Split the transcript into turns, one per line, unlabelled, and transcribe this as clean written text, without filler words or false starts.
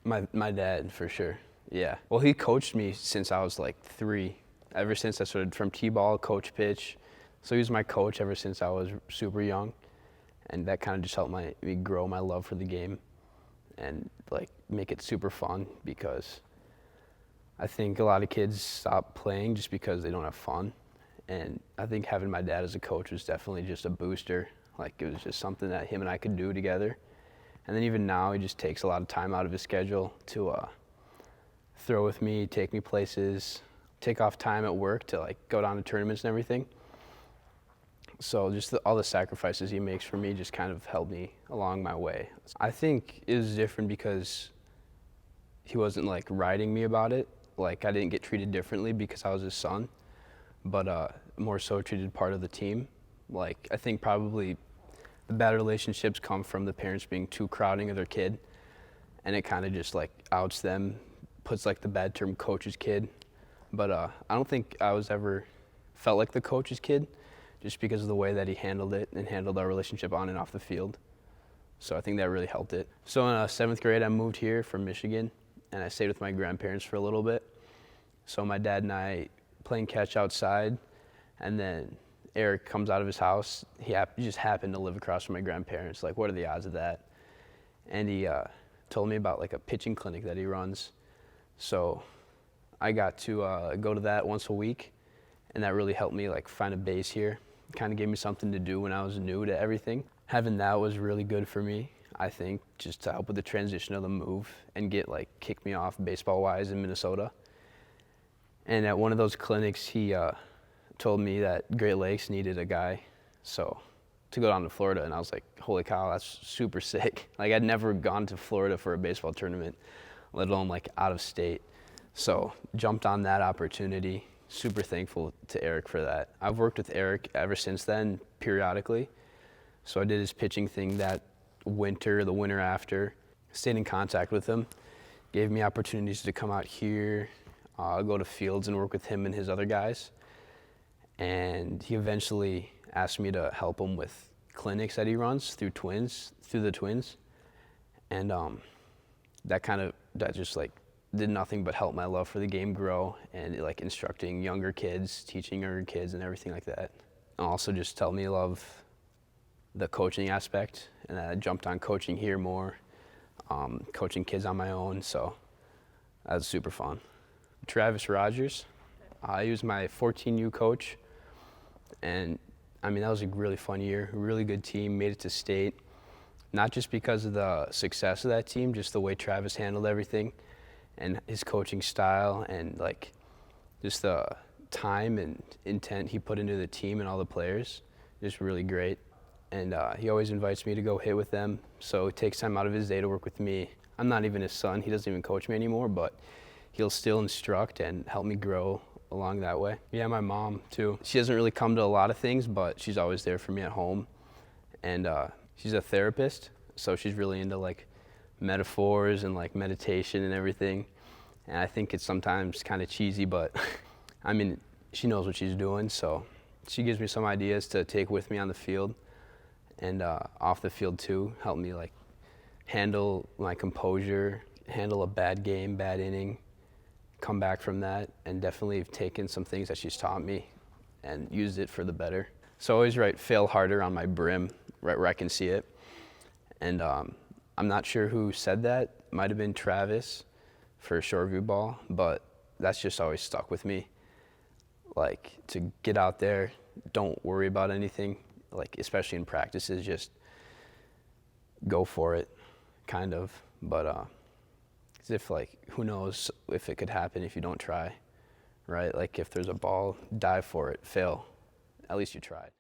My dad, for sure. Yeah. Well, he coached me since I was like 3. Ever since I started from T-ball, coach pitch. So he was my coach ever since I was super young. And that kind of just helped me grow my love for the game and like make it super fun because I think a lot of kids stop playing just because they don't have fun. And I think having my dad as a coach was definitely just a booster. Like it was just something that him and I could do together. And then even now, he just takes a lot of time out of his schedule to throw with me, take me places, take off time at work to like go down to tournaments and everything. So just all the sacrifices he makes for me just kind of helped me along my way. I think it was different because he wasn't like riding me about it. Like I didn't get treated differently because I was his son, but more so treated part of the team. Like I think probably the bad relationships come from the parents being too crowding of their kid, and it kind of just like outs them, puts like the bad term coach's kid. But I don't think I was ever felt like the coach's kid just because of the way that he handled it and handled our relationship on and off the field. So I think that really helped it. So in 7th grade, I moved here from Michigan, and I stayed with my grandparents for a little bit. So my dad and I playing catch outside, and then Eric comes out of his house. He just happened to live across from my grandparents. Like, what are the odds of that? And he told me about like a pitching clinic that he runs. So I got to go to that once a week, and that really helped me like find a base here. Kind of gave me something to do when I was new to everything. Having that was really good for me, I think, just to help with the transition of the move and kick me off baseball-wise in Minnesota. And at one of those clinics, he told me that Great Lakes needed a guy, so to go down to Florida, and I was like, holy cow, that's super sick. Like I'd never gone to Florida for a baseball tournament, let alone like out of state. So jumped on that opportunity. Super thankful to Eric for that. I've worked with Eric ever since then, periodically. So I did his pitching thing that winter, the winter after, stayed in contact with him, gave me opportunities to come out here, go to fields and work with him and his other guys. And he eventually asked me to help him with clinics that he runs through the Twins. And that just like did nothing but help my love for the game grow and like instructing younger kids, teaching younger kids and everything like that. And also just helped me love the coaching aspect, and I jumped on coaching here more, coaching kids on my own, so that was super fun. Travis Rogers, he was my 14U coach, and I mean that was a really fun year, a really good team, made it to state, not just because of the success of that team, just the way Travis handled everything and his coaching style and like just the time and intent he put into the team and all the players, just really great. And he always invites me to go hit with them, so he takes time out of his day to work with me. I'm not even his son, he doesn't even coach me anymore, but he'll still instruct and help me grow along that way. Yeah, my mom too. She doesn't really come to a lot of things, but she's always there for me at home. And she's a therapist, so she's really into like metaphors and like meditation and everything. And I think it's sometimes kind of cheesy, but I mean, she knows what she's doing, so she gives me some ideas to take with me on the field and off the field too, help me like handle my composure, handle a bad game, bad inning, come back from that, and definitely have taken some things that she's taught me and used it for the better. So I always write fail harder on my brim, right where I can see it. And I'm not sure who said that. It might have been Travis for short view ball, but that's just always stuck with me. Like to get out there, don't worry about anything, like especially in practices, just go for it, kind of. But as if like, who knows if it could happen if you don't try, right? Like if there's a ball, dive for it, fail. At least you tried.